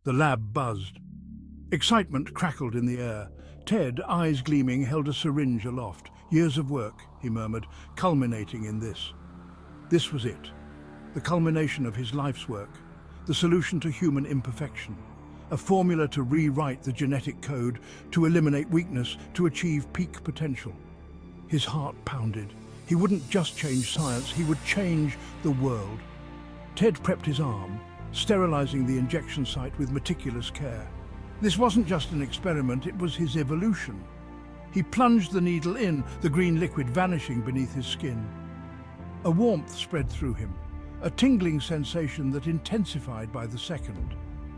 The lab buzzed. Excitement crackled in the air. Ted, eyes gleaming, held a syringe aloft. Years of work, he murmured, culminating in this. This was it. The culmination of his life's work. The solution to human imperfection. A formula to rewrite the genetic code, to eliminate weakness, to achieve peak potential. His heart pounded. He wouldn't just change science, he would change the world. Ted prepped his arm, sterilizing the injection site with meticulous care. This wasn't just an experiment, it was his evolution. He plunged the needle in, the green liquid vanishing beneath his skin. A warmth spread through him, a tingling sensation that intensified by the second.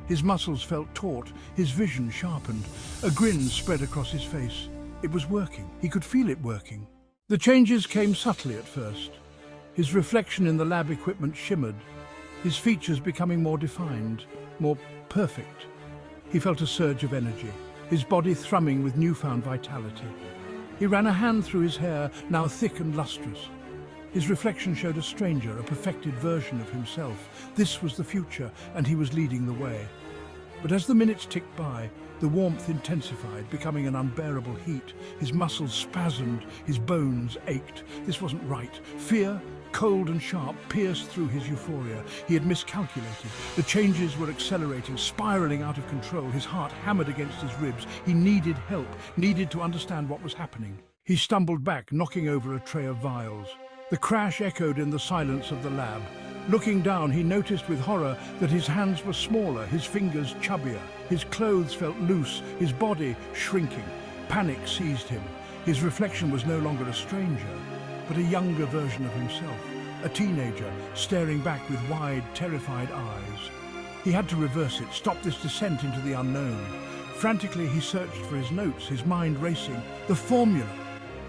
His muscles felt taut, his vision sharpened. A grin spread across his face. It was working. He could feel it working. The changes came subtly at first. His reflection in the lab equipment shimmered, his features becoming more defined, more perfect. He felt a surge of energy, his body thrumming with newfound vitality. He ran a hand through his hair, now thick and lustrous. His reflection showed a stranger, a perfected version of himself. This was the future, and he was leading the way. But as the minutes ticked by, the warmth intensified, becoming an unbearable heat. His muscles spasmed, his bones ached. This wasn't right. Fear, cold and sharp, pierced through his euphoria. He had miscalculated. The changes were accelerating, spiraling out of control. His heart hammered against his ribs. He needed help, needed to understand what was happening. He stumbled back, knocking over a tray of vials. The crash echoed in the silence of the lab. Looking down, he noticed with horror that his hands were smaller, his fingers chubbier. His clothes felt loose, his body shrinking. Panic seized him. His reflection was no longer a stranger, but a younger version of himself, a teenager, staring back with wide, terrified eyes. He had to reverse it, stop this descent into the unknown. Frantically, he searched for his notes, his mind racing. The formula!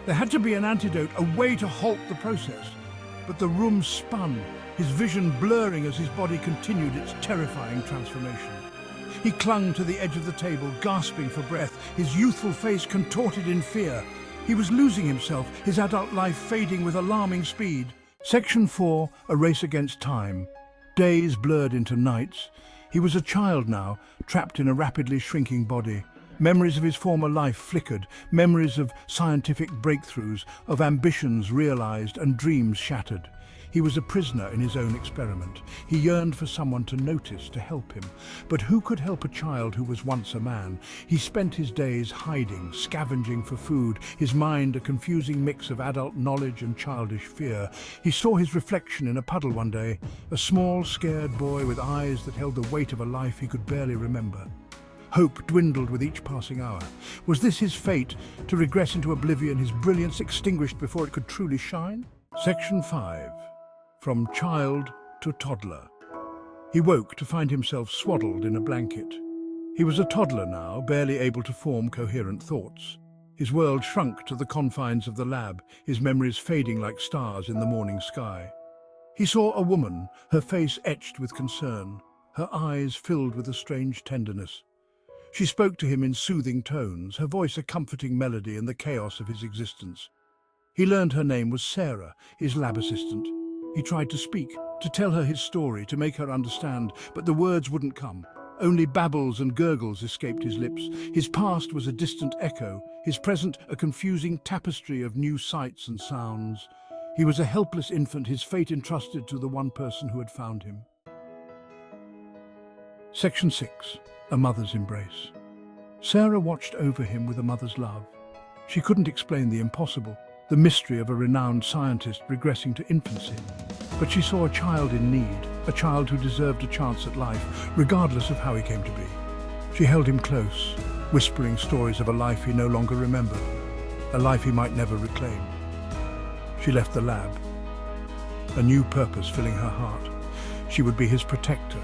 There had to be an antidote, a way to halt the process. But the room spun, his vision blurring as his body continued its terrifying transformation. He clung to the edge of the table, gasping for breath, his youthful face contorted in fear. He was losing himself, his adult life fading with alarming speed. Section 4, a race against time. Days blurred into nights. He was a child now, trapped in a rapidly shrinking body. Memories of his former life flickered, memories of scientific breakthroughs, of ambitions realized and dreams shattered. He was a prisoner in his own experiment. He yearned for someone to notice, to help him. But who could help a child who was once a man? He spent his days hiding, scavenging for food, his mind a confusing mix of adult knowledge and childish fear. He saw his reflection in a puddle one day, a small, scared boy with eyes that held the weight of a life he could barely remember. Hope dwindled with each passing hour. Was this his fate, to regress into oblivion, his brilliance extinguished before it could truly shine? Section 5. From child to toddler. He woke to find himself swaddled in a blanket. He was a toddler now, barely able to form coherent thoughts. His world shrunk to the confines of the lab, his memories fading like stars in the morning sky. He saw a woman, her face etched with concern, her eyes filled with a strange tenderness. She spoke to him in soothing tones, her voice a comforting melody in the chaos of his existence. He learned her name was Sarah, his lab assistant. He tried to speak, to tell her his story, to make her understand, but the words wouldn't come. Only babbles and gurgles escaped his lips. His past was a distant echo, his present a confusing tapestry of new sights and sounds. He was a helpless infant, his fate entrusted to the one person who had found him. Section 6. A mother's embrace. Sarah watched over him with a mother's love. She couldn't explain the impossible, the mystery of a renowned scientist regressing to infancy. But she saw a child in need, a child who deserved a chance at life, regardless of how he came to be. She held him close, whispering stories of a life he no longer remembered, a life he might never reclaim. She left the lab, a new purpose filling her heart. She would be his protector,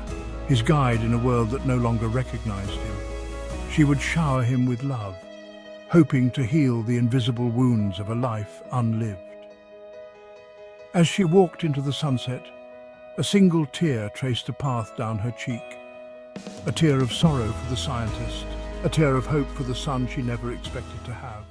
his guide in a world that no longer recognized him. She would shower him with love, hoping to heal the invisible wounds of a life unlived. As she walked into the sunset, a single tear traced a path down her cheek. A tear of sorrow for the scientist, a tear of hope for the son she never expected to have.